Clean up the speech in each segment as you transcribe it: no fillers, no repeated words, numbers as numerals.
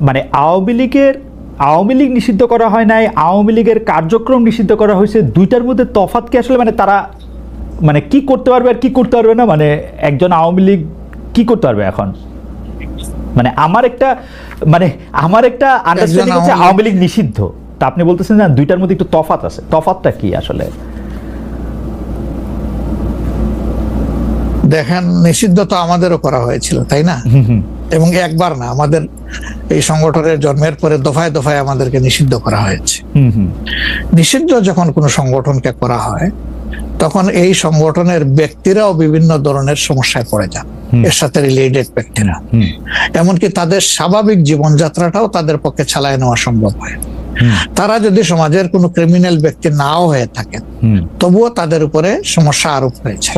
মানে আওয়ামী লীগ নিষিদ্ধ করা হয় নাই, আওয়ামী লীগের কার্যক্রম নিষিদ্ধ করা হয়েছে, দুইটার মধ্যে তফাৎ কি আসলে? মানে তারা মানে কি করতে পারবে আর কি করতে পারবে না, মানে একজন আওয়ামী লীগ কি করতে পারবে এখন? মানে আমার একটা আন্ডারস্ট্যান্ডিং হচ্ছে আওয়ামী লীগ নিষিদ্ধ, তা আপনি বলতেছেন না দুইটার মধ্যে একটু তফাৎ আছে, তফাৎটা কি আসলে? দেখেন, নিষিদ্ধ তো আমাদেরও করা হয়েছিল, তাই না? এবং একবার না, আমাদের এই সংগঠনের জন্মের পরে দফায় দফায় আমাদেরকে নিষিদ্ধ করা হয়েছে। নিষিদ্ধ যখন কোনো সংগঠনকে করা হয়, তখন এই সংগঠনের ব্যক্তিরাও বিভিন্ন ধরনের সমস্যায় পড়ে যান, এর সাথে রিলেটেড ব্যক্তিরা। এমনকি তাদের স্বাভাবিক জীবনযাত্রাটাও তাদের পক্ষে চালায় নেওয়া সম্ভব হয়। তারা যদি সমাজের কোনো ক্রিমিনাল ব্যক্তি নাও হয়ে থাকেন, তবুও তাদের উপরে সমস্যা আরোপ হয়েছে।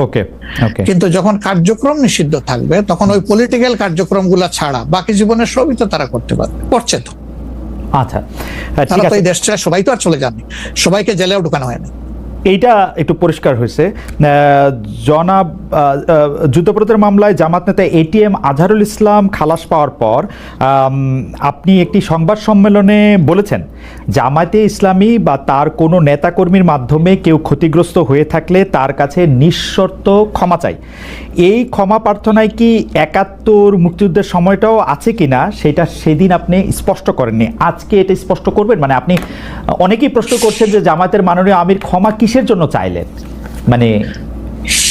কিন্তু যখন কার্যক্রম নিষিদ্ধ থাকবে, তখন ওই পলিটিক্যাল কার্যক্রমগুলো ছাড়া বাকি জীবনের সবই তো তারা করতে পারবে, করছে তো। আচ্ছা, তারা তো এই দেশটা সবাই তো আর চলে যাননি, সবাইকে জেলেও ঢুকানো হয়নি। এইটা একটু পরিষ্কার হয়েছে। জনাব যুদ্ধাপরাধের মামলায় জামাত নেতা এটিএম আজহারুল ইসলাম খালাস পাওয়ার পর আপনি একটি সংবাদ সম্মেলনে বলেছেন, জামায়াতে ইসলামী বা তার কোনো নেতাকর্মীর মাধ্যমে কেউ ক্ষতিগ্রস্ত হয়ে থাকলে তার কাছে নিঃশর্ত ক্ষমা চাই। এই ক্ষমা প্রার্থনায় কি ৭১ মুক্তিযুদ্ধের সময়টাও আছে কিনা সেটা সেদিন আপনি স্পষ্ট করেননি, আজকে এটা স্পষ্ট করবেন? মানে আপনি অনেকেই প্রশ্ন করছেন যে জামায়াতের মাননীয় আমির ক্ষমা কিসের জন্য চাইলেন? মানে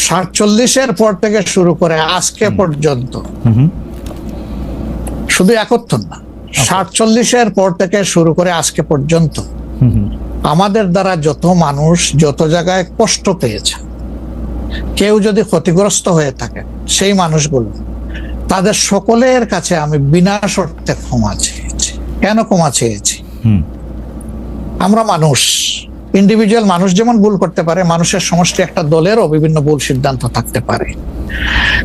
৪৭-এর পর থেকে শুরু করে আজকে পর্যন্ত, শুধু ৭১ না, ৪৭-এর পর থেকে শুরু করে আজকে পর্যন্ত আমাদের দ্বারা যত মানুষ যত জায়গায় কষ্ট পেয়েছে, কেউ যদি ক্ষতিগ্রস্ত হয়ে থাকে, সেই মানুষগুলো তাদের সকলের কাছে আমি বিনা শর্তে ক্ষমা চেয়েছি। কেন ক্ষমা চেয়েছি? আমরা মানুষ, ইন্ডিভিজুয়াল মানুষ যেমন ভুল করতে পারে, মানুষের সমষ্টি একটা দলেরও বিভিন্ন ভুল সিদ্ধান্ত থাকতে পারে।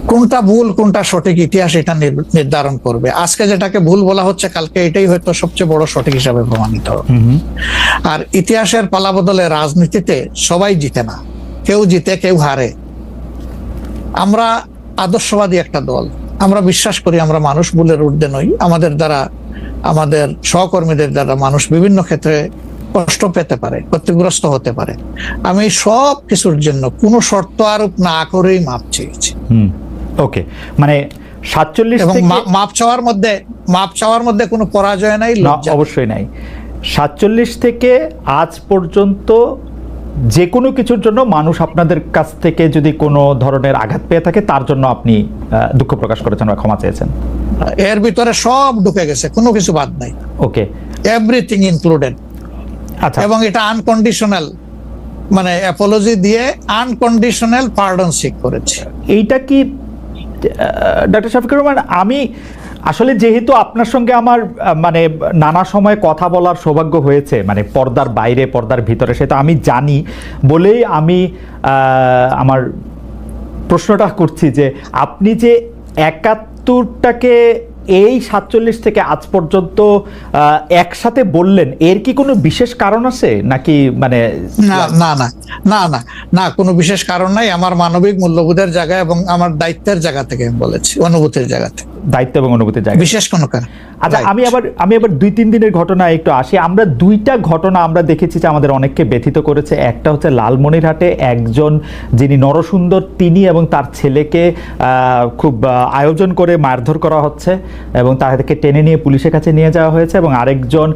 কোনটা ভুল কোনটা সঠিক ইতিহাস এটা নির্ধারণ করবে। আজকে যেটাকে ভুল বলা হচ্ছে, কালকে এটাই হয়তো সবচেয়ে বড় সঠিক হিসাবে প্রমাণিত হবে। আর ইতিহাসের পালাবদলে রাজনীতিতে সবাই জিতে না, কেউ জিতে কেউ হারে। আমরা আদর্শবাদী একটা দল, আমরা বিশ্বাস করি আমরা মানুষ, ভুলের ঊর্ধ্বে নই। আমাদের দ্বারা, আমাদের সহকর্মীদের দ্বারা মানুষ বিভিন্ন ক্ষেত্রে কষ্ট পেতে পারে, ক্ষতিগ্রস্ত হতে পারে। আমি সব কিছুর জন্য কোনো শর্ত আরোপ না করেই মাপ চেয়েছি। ওকে, মানে ৪৭ এবং মাপ চাওয়ার মধ্যে কোনো পরাজয় নাই, অবশ্যই নাই। ৪৭ থেকে আজ পর্যন্ত যে কোনো কিছুর জন্য মানুষ আপনাদের কাছ থেকে যদি কোনো ধরনের আঘাত পেয়ে থাকে, তার জন্য আপনি দুঃখ প্রকাশ করেছেন বা ক্ষমা চেয়েছেন। এর ভিতরে সব ঢুকে গেছে, কোনো কিছু বাদ নাই। ওকে, এভরিথিং ইনক্লুডেড। আচ্ছা, এবং এটা আনকন্ডিশনাল, মানে অ্যাপোলজি দিয়ে আনকন্ডিশনাল পার্ডন সিক করেছে। এইটা কি ডক্টর শফিকুর রহমান, আমি আসলে যেহেতু আপনার সঙ্গে আমার মানে নানা সময় কথা বলার সৌভাগ্য হয়েছে, মানে পর্দার বাইরে পর্দার ভিতরে, সেটা আমি জানি বলেই আমি আমার প্রশ্নটা করছি যে আপনি যে ৭১টাকে এই ৪৭ থেকে আজ পর্যন্ত একসাথে বললেন, এর কি কোনো বিশেষ কারণ আছে নাকি? মানে না, কোনো বিশেষ কারণ নাই। আমার মানবিক মূল্যবোধের জায়গা এবং আমার দায়িত্বের জায়গা থেকে বলেছি, অনুভূতির জায়গা থেকে, দায়িত্ব এবং অনুভূতির জায়গা, বিশেষ কোনো কারণ। আচ্ছা, আমি আবার ২-৩ দিনের ঘটনা একটু আসি। আমরা দুইটা ঘটনা আমরা দেখেছি যে আমাদের অনেককে ব্যথিত করেছে। একটা হচ্ছে লালমনিরহাটে একজন যিনি নরসুন্দর, তিনি এবং তার ছেলেকে খুব আয়োজন করে মারধর করা হচ্ছে এবং তাদেরকে টেনে নিয়ে পুলিশের কাছে নিয়ে যাওয়া হয়েছে। এবং আরেকজন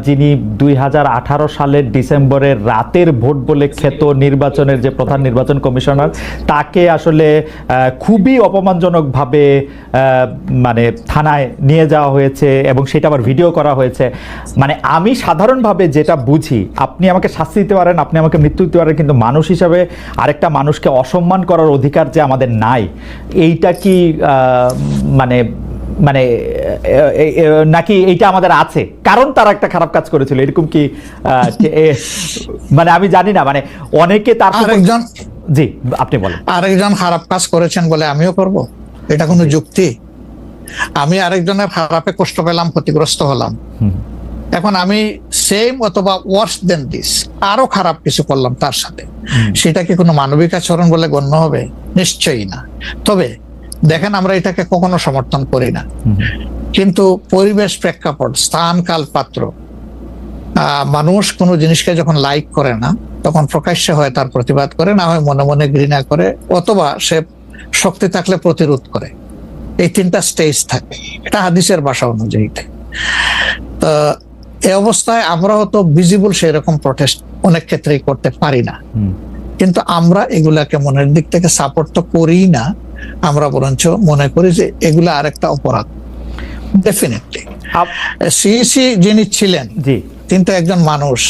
যিনি ২০১৮ সালের ডিসেম্বরের রাতের ভোট বলে খ্যাত নির্বাচনের যে প্রধান নির্বাচন কমিশনার, তাকে আসলে খুবই অপমানজনকভাবে মানে থানায় নিয়ে যাওয়া হয়েছে এবং সেটা আবার ভিডিও করা হয়েছে। মানে আমি সাধারণভাবে যেটা বুঝি, আপনি আমাকে শাস্তি দিতে পারেন, আপনি আমাকে মৃত্যু দিতে পারেন, কিন্তু মানুষ হিসাবে আরেকটা মানুষকে অসম্মান করার অধিকার যে আমাদের নাই, এইটা কি মানে মানে নাকি এইটা আমাদের আছে কারণ তারা একটা খারাপ কাজ করেছিল, এরকম কি? মানে আমি জানি না, মানে অনেকে তার আরেকজন, জি আপনি বলেন, আরেকজন খারাপ কাজ করেছেন বলে আমিও করব, এটা কোনো যুক্তি? আমি আরেকজনের খারাপে কষ্ট পেলাম, ক্ষতিগ্রস্ত হলাম, এখন আমি সেম অথবা ওয়ার্স দেন দিস আরো খারাপ কিছু করলাম তার সাথে, সেটা কি কোনো মানবিক আচরণ বলে গণ্য হবে? নিশ্চয়ই না। তবে দেখেন, আমরা এটাকে কখনো সমর্থন করি না, কিন্তু পরিবেশ, প্রেক্ষাপট, স্থান, কাল, পাত্র, মানুষ কোনো জিনিসকে যখন লাইক করে না তখন প্রকাশ্যে হয় তার প্রতিবাদ করে, না হয় মনে মনে ঘৃণা করে, অথবা সে শক্তি থাকলে প্রতিরোধ করে। এই 3টা স্টেজ থাকে, এটা হাদিসের ভাষা অনুযায়ী। তো এই অবস্থায় আমরা হয়তো ভিজিবল সেই রকম প্রটেস্ট অনেক ক্ষেত্রেই করতে পারি না, কিন্তু আমরা এগুলাকে মনের দিক থেকে সাপোর্ট তো করি না, আমরা বরঞ্চ মনে করি যে এগুলা আরেকটা অপরাধ। ডেফিনেটলি সিইসি যিনি ছিলেন তিনি তো একজন মানুষ,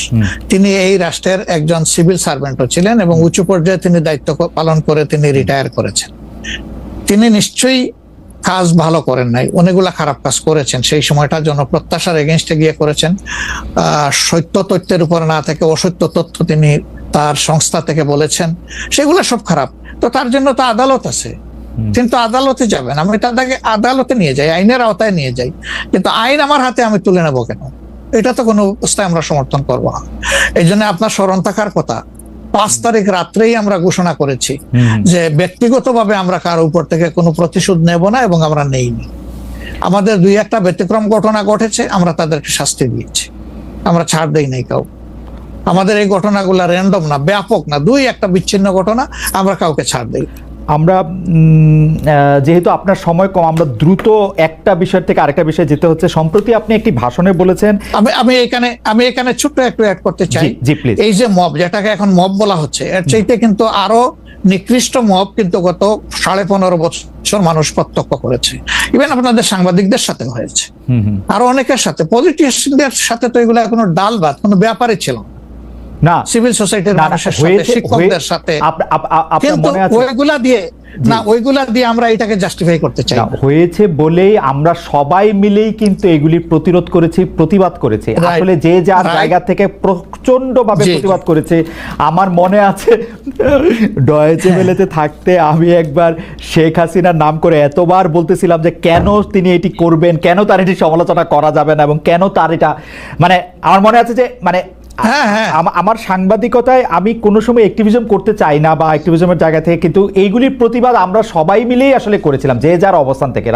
তিনি এই রাষ্ট্রের একজন সিভিল সার্ভেন্টও ছিলেন এবং উঁচু পর্যায়ে তিনি দায়িত্ব পালন করে তিনি রিটায়ার করেছেন। তিনি নিশ্চয়ই কাজ ভালো করেন নাই, অনেকগুলা খারাপ কাজ করেছেন। সেই সময়টা জনপ্রত্যাশার এগেনস্টে গিয়ে করেছেন, সত্য তথ্যের উপর না থেকে অসত্য তথ্য তিনি তার সংস্থা থেকে বলেছেন, সেগুলো সব খারাপ। তো তার জন্য তো আদালত আছে, তিনি তো আদালতে যাবেন, আমি তাকে আদালতে নিয়ে যাই, আইনের আওতায় নিয়ে যাই, কিন্তু আইন আমার হাতে আমি তুলে নেবো কেন? এটা তো কোনো অবস্থায় আমরা সমর্থন করবো না। এই জন্য আপনার স্মরণ থাকার কথা, 5 তারিখ রাত্রেই আমরা ঘোষণা করেছি যে ব্যক্তিগতভাবে আমরা কারো উপর থেকে কোনো প্রতিশোধ নেব না এবং আমরা নেইনি। আমাদের 2-1টা ব্যতিক্রম ঘটনা ঘটেছে, আমরা তাদেরকে শাস্তি দিয়েছি, আমরা ছাড় দেই নাই কাউ। আমাদের এই ঘটনাগুলো র্যান্ডম না, ব্যাপক না, 2-1টা বিচ্ছিন্ন ঘটনা, আমরা কাউকে ছাড় দেই। আমরা যেহেতু আপনার সময় কম, আমরা দ্রুত একটা বিষয় থেকে আরেকটা বিষয়ে যেতে হচ্ছে। সম্প্রতি আপনি একটি ভাষণে বলেছেন, আমি এখানে ছোট্ট একটু অ্যাড করতে চাই। জি প্লিজ। এই যে মব, যেটাকে এখন মব বলা হচ্ছে, এর চাইতে কিন্তু আরো নিকৃষ্ট মব কিন্তু গত 15.5 বছর মানুষ প্রত্যক্ষ করেছে। ইভেন আপনাদের সাংবাদিকদের সাথে হয়েছে, আরো অনেকের সাথে, পলিটিশিয়ানদের সাথে। তো এগুলো কোনো ডাল ভাত, কোনো ব্যাপারই ছিল না, সিভিল সোসাইটির মানুষের সাথে, শিক্ষকদের সাথে। কিন্তু ওইগুলা দিয়ে আমরা এটাকে জাস্টিফাই করতে চাই। হয়েছে বলেই আমরা সবাই মিলেই কিন্তু এগুলি প্রতিরোধ করেছি, প্রতিবাদ করেছি। আসলে যে যার জায়গা থেকে প্রচন্ড ভাবে প্রতিবাদ করেছে। আমার মনে আছে ডয়েচে ভেলেতে থাকতে আমি একবার শেখ হাসিনার নাম করে এতবার বলতেছিলাম যে কেন তিনি এটি করবেন, কেন তার এটি সমালোচনা করা যাবে না, এবং কেন তার এটা, মানে আমার মনে আছে যে মানে আমার সাংবাদিকতায় আমি কোনো সময় অ্যাক্টিভিজম করতে চাই না বা অ্যাক্টিভিজমের জায়গা থেকে, কিন্তু এইগুলির প্রতিবাদ আমরা সবাই মিলেই আসলে করেছিলাম, যে যার অবস্থান থেকে।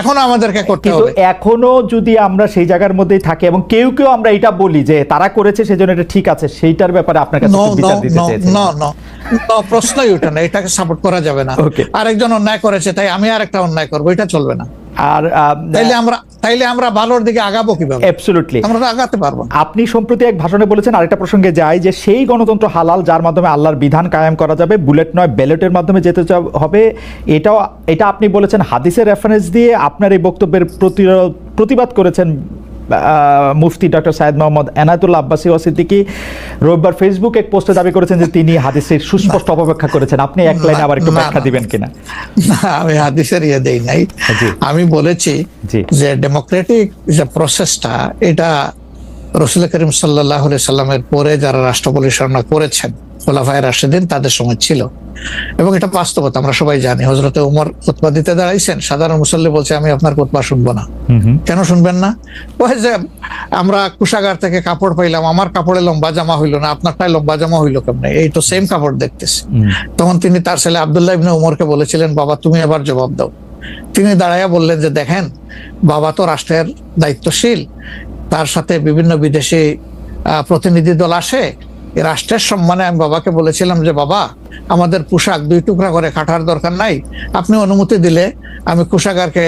এখনো আমাদেরকে করতে হবে, এখনো যদি আমরা সেই জায়গার মধ্যেই থাকি এবং কেউ কেউ আমরা এটা বলি যে তারা করেছে সেজন্য এটা ঠিক আছে, সেইটার ব্যাপারে আপনার কাছে বিচার দিতে চাইছি। প্রশ্নই ওঠে না, এটাকে সাপোর্ট করা যাবে না। আরেকজন অন্যায় করেছে তাই আমি আরেকটা অন্যায় করবো, এটা চলবে না। আর তাইলে আমরা ভালোর দিকে আগাবো কিভাবে? অ্যাবসলিউটলি আমরা আগাতে পারবো। আপনি সম্প্রতি এক ভাষণে বলেছেন, আরেকটা প্রসঙ্গে যাই, যে সেই গণতন্ত্র হালাল যার মাধ্যমে আল্লাহর বিধান কায়েম করা যাবে, বুলেট নয় ব্যালটের মাধ্যমে যেতে হবে। এটা আপনি বলেছেন হাদিসের রেফারেন্স দিয়ে। আপনার এই বক্তব্যের প্রতিবাদ করেছেন মুফতি ডক্টর সাইয়েদ মোহাম্মদ এনায়েতুল্লাহ আব্বাসী সিদ্দিকী। রবিবার ফেসবুক এক পোস্টে দাবি করেছেন যে তিনি হাদিসের সুস্পষ্ট অপব্যাখ্যা করেছেন। আপনি এক লাইনে আবার একটু ব্যাখ্যা দিবেন কিনা? আমি হাদিসের দেই নাই, আমি বলেছি যে ডেমোক্রেটিক যে প্রসেসটা, এটা রাসূল করিম সাল্লাল্লাহু আলাইহি সাল্লামের পরে যারা রাষ্ট্র পরিচালনা করেছেন খোলাফায়ে রাশিদিন, তাদের সময় ছিল, এবং এটা বাস্তবতা আমরা সবাই জানি। হযরতে ওমর খুতবা দিতে দাঁড়াইছেন, সাধারণ মুসল্লি বলছে আমি আপনার খুতবা শুনবো না। কেন শুনবেন না? ওই যে আমরা কুশাগার থেকে কাপড় পাইলাম, আমার কাপড়ে লম্বা জামা হইলো না, আপনারটাই লম্বা জামা হইলো কেমনে? এই তো সেম কাপড় দেখতেছি। তখন তিনি তার ছেলে আব্দুল্লাহ ইবনে ওমরকে বলেছিলেন, বাবা তুমি এবার জবাব দাও। তিনি দাঁড়াইয়া বললেন যে দেখেন, বাবা তো রাষ্ট্রের দায়িত্বশীল, তার সাথে বিভিন্ন বিদেশি প্রতিনিধি দল আসে, রাষ্ট্রের সম্মানে আমি বাবাকে বলেছিলাম যে বাবা আমাদের পোশাক 2 টুকরা করে কাটার দরকার নাই, আপনি অনুমতি দিলে আমি কুশাগারকে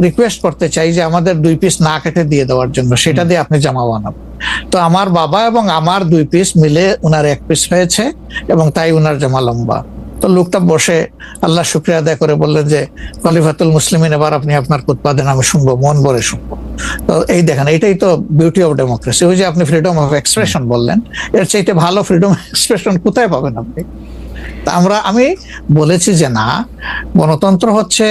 রিকোয়েস্ট করতে চাই যে আমাদের 2 পিস না কেটে দিয়ে দেওয়ার জন্য, সেটা দিয়ে আপনি জামা বানাবো। তো আমার বাবা এবং আমার 2 পিস মিলে উনার 1 পিস হয়েছে, এবং তাই উনার জামা লম্বা। তো লোকটা বসে আল্লাহ শুকরিয়া আদায় করে বললেন যে খলিফাতুল মুসলিমিন, এবার আপনি আপনার খুতবা দেন, আমি শুনবো, মন ভরে শুনবো। তো এই দেখেন, এটাই তো বিউটি অফ ডেমোক্রেসি। ওই যে আপনি ফ্রিডম অফ এক্সপ্রেশন বললেন, এর চাইতে ভালো ফ্রিডম অফ এক্সপ্রেশন কোথায় পাবেন আপনি? আমি বলেছি যে না, গণতন্ত্র হচ্ছে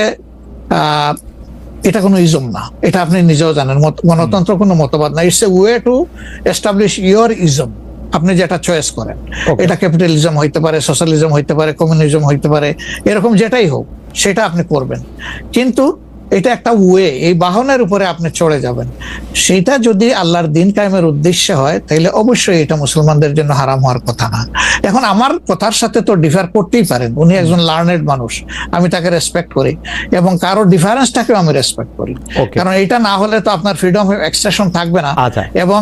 এটা কোনো ইজম না, এটা আপনি নিজেও জানেন। গণতন্ত্র কোনো মতবাদ না, it's a way to establish your ism. আপনি যেটা চয়েস করেন, এটা ক্যাপিটালিজম হইতে পারে, সোশ্যালিজম হইতে পারে, কমিউনিজম হইতে পারে, এরকম যেটাই হোক সেটা আপনি করবেন, কিন্তু এটা একটা ওয়ে, এই বাহনের উপরে আপনি চড়ে যাবেন। সেটা যদি আল্লাহর দিন কায়েমের উদ্দেশ্যে হয় তাহলে অবশ্যই এটা মুসলমানদের জন্য হারাম হওয়ার কথা না। এখন আমার কথার সাথে তো ডিফার করতেই পারেন, উনি একজন লার্নেড মানুষ, আমি তাকে রেসপেক্ট করি এবং কারো ডিফারেন্সটাকেও আমি রেসপেক্ট করি, কারণ এটা না হলে তো আপনার ফ্রিডম অফ এক্সপ্রেশন থাকবে না এবং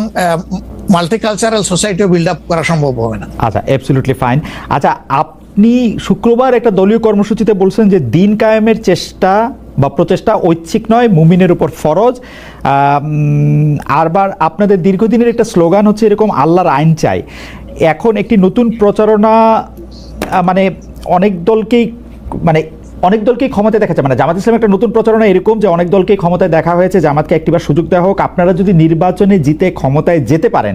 মাল্টিকালচারাল সোসাইটিও বিল্ড আপ করা সম্ভব হবে না। আচ্ছা, অ্যাবসলিউটলি ফাইন। আচ্ছা, আপনি শুক্রবার একটা দলীয় কর্মসূচিতে বলছেন যে দিন কায়েমের চেষ্টা বা প্রচেষ্টা ঐচ্ছিক নয়, মুমিনের উপর ফরজ। আরবার আপনাদের দীর্ঘদিনের একটা স্লোগান হচ্ছে এরকম, আল্লাহর আইন চাই। এখন একটি নতুন প্রচারণা, মানে অনেক দলকেই ক্ষমতায় দেখা যায়, মানে জামাত ইসলাম একটা নতুন প্রচারণা এরকম যে অনেক দলকেই ক্ষমতায় দেখা হয়েছে, জামাতকে একটিবার সুযোগ দেওয়া হোক, আপনারা যদি নির্বাচনে জিতে ক্ষমতায় যেতে পারেন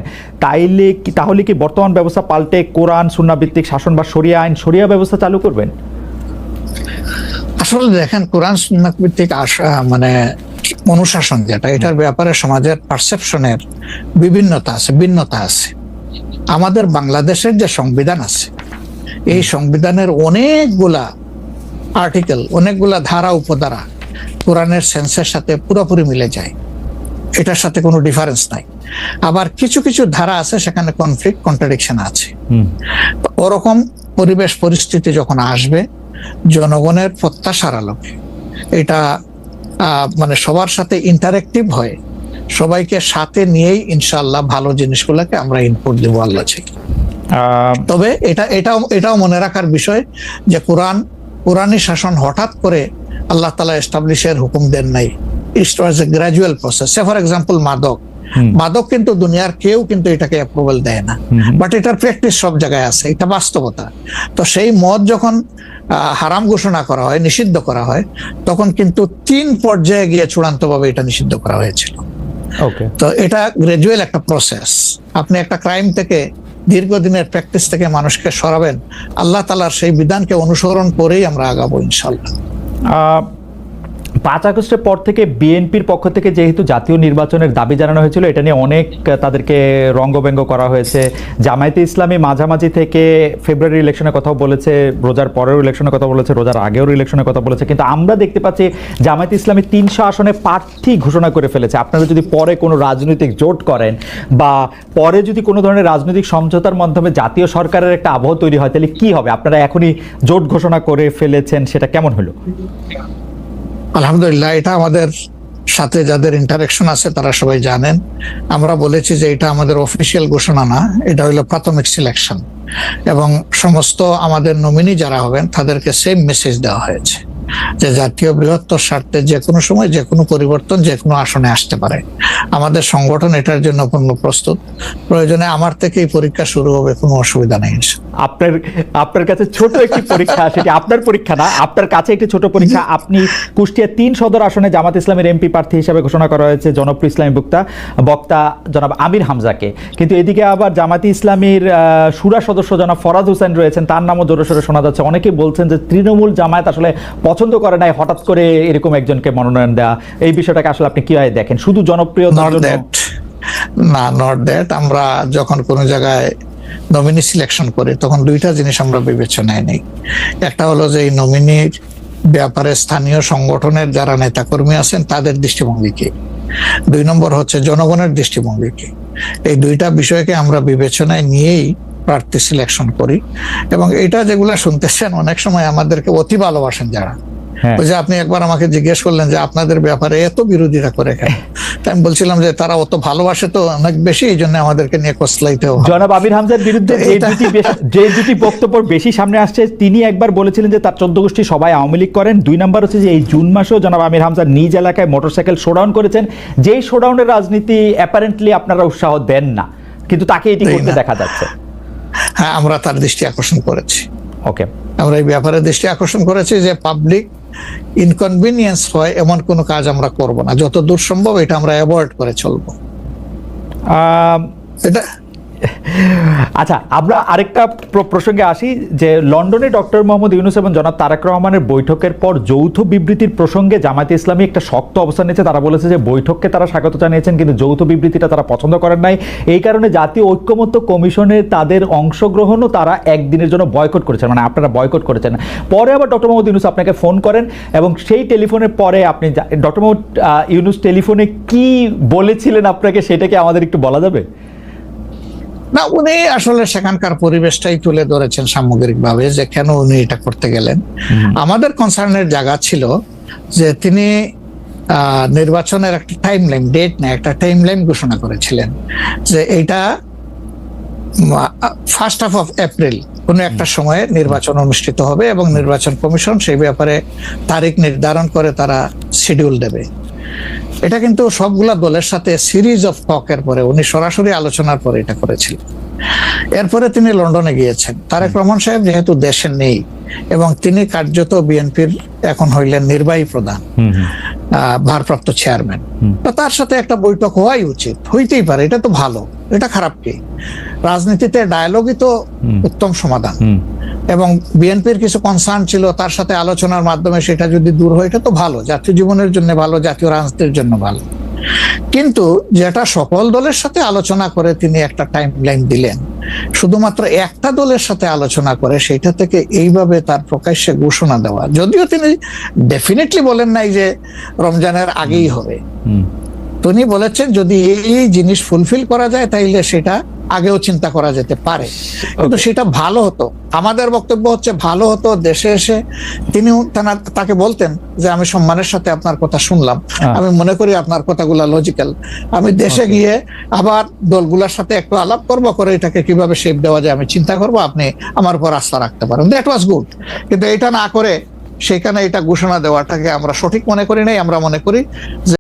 তাহলে কি বর্তমান ব্যবস্থা পাল্টে কোরআন সুন্নাহ ভিত্তিক শাসন বা শরিয়া আইন, শরিয়া ব্যবস্থা চালু করবেন? আসলে দেখেন, কোরআন সুন্নাহ ভিত্তিক মানে অনুশাসন যেটা, এটার ব্যাপারে সমাজের পারসেপশনের ভিন্নতা আছে। আমাদের বাংলাদেশের যে সংবিধান আছে, এই সংবিধানের অনেকগুলা আর্টিকেল, অনেকগুলা ধারা উপধারা কোরআনের সেন্সের সাথে পুরোপুরি মিলে যায়, এটার সাথে কোনো ডিফারেন্স নাই। আবার কিছু কিছু ধারা আছে সেখানে কনফ্লিক্ট, কন্ট্রাডিকশন আছে। ওরকম পরিবেশ পরিস্থিতি যখন আসবে, জনগণের প্রত্যাশার আলোকে এটা মানে সবার সাথে ইন্টারেক্টিভ হয়, সবাইকে সাথে নিয়েই ইনশাআল্লাহ ভালো জিনিসগুলোকে আমরা ইনপুট দেব আল্লাহ চাই। তবে এটাও মনে রাখার বিষয় যে কোরআনী শাসন হঠাৎ করে আল্লাহ তাআলা এস্টাবলিশের হুকুম দেন নাই, it was a gradual process. For example মাদক কিন্তু দুনিয়ার কেউ কিন্তু এটাকে অ্যাপ্রুভাল দেয় না, বাট এটার প্র্যাকটিস সব জায়গায় আছে, এটা বাস্তবতা। তো সেই মদ যখন হারাম ঘোষণা করা হয়, নিষিদ্ধ করা হয়, তখন কিন্তু 3 পর্যায়ে গিয়ে চূড়ান্তভাবে এটা নিষিদ্ধ করা হয়েছিল। তো এটা গ্রাজুয়াল একটা প্রসেস। আপনি একটা ক্রাইম থেকে, দীর্ঘদিনের প্র্যাকটিস থেকে মানুষকে সরাবেন, আল্লাহ তাআলার সেই বিধানকে অনুসরণ করেই আমরা আগাবো ইনশাআল্লাহ। 5 আগস্টের পর থেকে বিএনপির পক্ষ থেকে যেহেতু জাতীয় নির্বাচনের দাবি জানানো হয়েছিল, এটা নিয়ে অনেক তাদেরকে রঙ্গব্যঙ্গ করা হয়েছে। জামায়াতে ইসলামী মাঝামাঝি থেকে ফেব্রুয়ারি ইলেকশনের কথাও বলেছে, রোজার পরের ইলেকশনের কথা বলেছে, রোজার আগেও ইলেকশনের কথা বলেছে, কিন্তু আমরা দেখতে পাচ্ছি জামায়াতে ইসলামী 300 আসনে প্রার্থী ঘোষণা করে ফেলেছে। আপনারা যদি পরে কোনো রাজনৈতিক জোট করেন বা পরে যদি কোনো ধরনের রাজনৈতিক সমঝোতার মাধ্যমে জাতীয় সরকারের একটা আবহ তৈরি হয়, তাহলে কি হবে? আপনারা এখনই জোট ঘোষণা করে ফেলেছেন, সেটা কেমন হলো? আলহামদুলিল্লাহ, এটা আমাদের সাথে যাদের ইন্টারেকশন আছে তারা সবাই জানেন। আমরা বলেছি যে এটা আমাদের অফিসিয়াল ঘোষণা না, এটা হলো প্রাথমিক সিলেকশন, এবং সমস্ত আমাদের নমিনি যারা হবেন তাদেরকে সেম মেসেজ দেওয়া হয়েছে যে জাতীয় বৃহত্তর স্বার্থে যে কোনো সময় যে কোনো পরিবর্তন যে কোনো আসনে আসতে পারে। আমাদের সংগঠন এটার জন্য পূর্ণ প্রস্তুত। প্রয়োজনে আমার থেকেই পরীক্ষা শুরু হবে, কোনো অসুবিধা নেই। আপনার কাছে ছোট একটি পরীক্ষা, সেটি আপনার পরীক্ষা না, আপনার কাছে একটি ছোট পরীক্ষা। আপনি কুষ্টিয়া 3 সদর আসনে জামাত ইসলামের এমপি প্রার্থী হিসেবে ঘোষণা করা হয়েছে জনপ্রিয় ইসলামী বক্তা জনাব আমির হামজাকে, কিন্তু এদিকে আবার জামাতি ইসলামীর শুরা সদস্য জনাব ফরাদ হোসেন রয়েছেন, তার নামও জোরে সোরে শোনা যাচ্ছে। অনেকে বলছেন যে তৃণমূল জামায়াত আসলে পছন্দ করে নাই হঠাৎ করে এরকম একজনকে মনোনয়ন দেওয়া। এই বিষয়টাকে আসলে আপনি কিভাবে দেখেন? শুধু জনপ্রিয়তার জন্য না, নট দ্যাট। আমরা যখন কোনো জায়গায় নমিনি সিলেকশন করি তখন 2টা জিনিস আমরা বিবেচনায় নেই। একটা হলো যে এই নমিনির ব্যাপারে স্থানীয় সংগঠনের যারা নেতাকর্মী আছেন তাদের দৃষ্টিভঙ্গি কি, 2 নম্বর হচ্ছে জনগণের দৃষ্টিভঙ্গি কি। এই 2টা বিষয়কে আমরা বিবেচনায় নিয়েই প্রার্থী সিলেকশন করি। এবং এটা যেগুলা শুনতেছেন, অনেক সময় আমাদেরকে অতি ভালোবাসেন যারা, ওই যে আপনি একবার আমাকে জিজ্ঞেস করলেন যে আপনাদের ব্যাপারে এত বিরোধিতা করে কেন, তাই আমি বলছিলাম যে তারা অত ভালোবাসে তো অনেক বেশি, এই জন্য আমাদেরকে নিয়ে কসলাইতেও। জনাব আমির হামজার বিরুদ্ধে যে দুটি বক্তব্য বেশি সামনে আসছে, তিনি একবার বলেছিলেন যে তার 14 গোষ্ঠী সবাই আওয়ামী লীগ করেন। 2 নম্বর হচ্ছে যে এই জুন মাসেও জনাব আমির হামজা নিজ এলাকায় মোটরসাইকেল শোডাউন করেছেন, যেই শোডাউনের রাজনীতি অ্যাপারেন্টলি আপনারা উৎসাহ দেন না, কিন্তু তাকে এটি করতে দেখা যাচ্ছে। হ্যাঁ, আমরা তার দৃষ্টি আকর্ষণ করেছি। ওকে, আমরা এই ব্যাপারে দৃষ্টি আকর্ষণ করেছি যে পাবলিক ইনকনভিনিয়েন্স হয় এমন কোনো কাজ আমরা করব না, যত দূর সম্ভব এটা আমরা অ্যাভয়েড করে চলবো। আচ্ছা, আমরা আরেকটা প্রসঙ্গে আসি যে লন্ডনে ডক্টর মোহাম্মদ ইউনূস এবং জনাব তারেক রহমানের বৈঠকের পর যৌথ বিবৃতির প্রসঙ্গে জামায়াতে ইসলামী একটা শক্ত অবস্থান নিয়েছে। তারা বলেছে যে বৈঠককে তারা স্বাগত জানিয়েছেন, কিন্তু যৌথ বিবৃতিটা তারা পছন্দ করেন নাই। এই কারণে জাতীয় ঐক্যমত্য কমিশনে তাদের অংশগ্রহণও তারা একদিনের জন্য বয়কট করেছেন, মানে আপনারা বয়কট করেছেন। পরে আবার ডক্টর মোহাম্মদ ইউনূস আপনাকে ফোন করেন এবং সেই টেলিফোনের পরে আপনি ডক্টর মোহাম্মদ ইউনূস টেলিফোনে কি বলেছিলেন আপনাকে, সেটা কি আমাদের একটু বলা যাবে? না, উনি আসলে সেখানকার পরিবেশটাই তুলে ধরেছেন সামগ্রিকভাবে যে কেন উনি এটা করতে গেলেন। আমাদের কনসার্নের জায়গা ছিল যে তিনি নির্বাচনের একটা টাইম লাইন, ডেট না, একটা টাইম লাইন ঘোষণা করেছিলেন যে এইটা 1st of April কোনো একটা সময়ে নির্বাচন অনুষ্ঠিত হবে এবং নির্বাচন কমিশন সেই ব্যাপারে তারিখ নির্ধারণ করে তারা শিডিউল দেবে। এটা কিন্তু সবগুলা দলের সাথে সিরিজ অফ টকের পরে, উনি সরাসরি আলোচনার পরে এটা করেছিলেন। এরপরে তিনি লন্ডনে গিয়েছেন। তারেক রহমান সাহেব যেহেতু দেশে নেই এবং তিনি কার্যত বিএনপির এখন হইলেন নির্বাহী প্রধান, ভারপ্রাপ্ত চেয়ারম্যান, তো তার সাথে একটা বৈঠক হওয়াই উচিত, হইতেই পারে, এটা তো ভালো, এটা খারাপ কি? রাজনীতিতে ডায়ালগই তো উত্তম সমাধান। এবং বিএনপির কিছু কনসার্ন ছিল, তার সাথে আলোচনার মাধ্যমে সেটা যদি দূর হয় এটা তো ভালো, জাতীয় জীবনের জন্য ভালো, জাতীয় রাজনীতির জন্য ভালো। কিন্তু যেটা সকল দলের সাথে আলোচনা করে তিনি একটা টাইম লাইন দিলেন, শুধুমাত্র একটা দলের সাথে আলোচনা করে সেটা থেকে এইভাবে তার প্রকাশ্যে ঘোষণা দেওয়া, যদিও তিনি ডেফিনেটলি বলেন নাই যে রমজানের আগেই হবে, তিনি বলেছেন যদি এই জিনিস ফুলফিল করা যায় তাইলে সেটা আগেও চিন্তা করা যেতে পারে, কিন্তু সেটা ভালো হতো। আমাদের বক্তব্য হচ্ছে ভালো হতো দেশে এসে তিনি তাকে বলতেন যে আমি সম্মানের সাথে আপনার কথা শুনলাম, আমি মনে করি আপনার কথাগুলো লজিক্যাল, আমি দেশে গিয়ে আবার দলগুলোর সাথে একটু আলাপ করবো, করে এটাকে কিভাবে শেপ দেওয়া যায় আমি চিন্তা করবো, আপনি আমার উপর আস্থা রাখতে পারেন। That was good. কিন্তু এটা না করে সেখানে এটা ঘোষণা দেওয়াটাকে আমরা সঠিক মনে করি নাই। আমরা মনে করি যে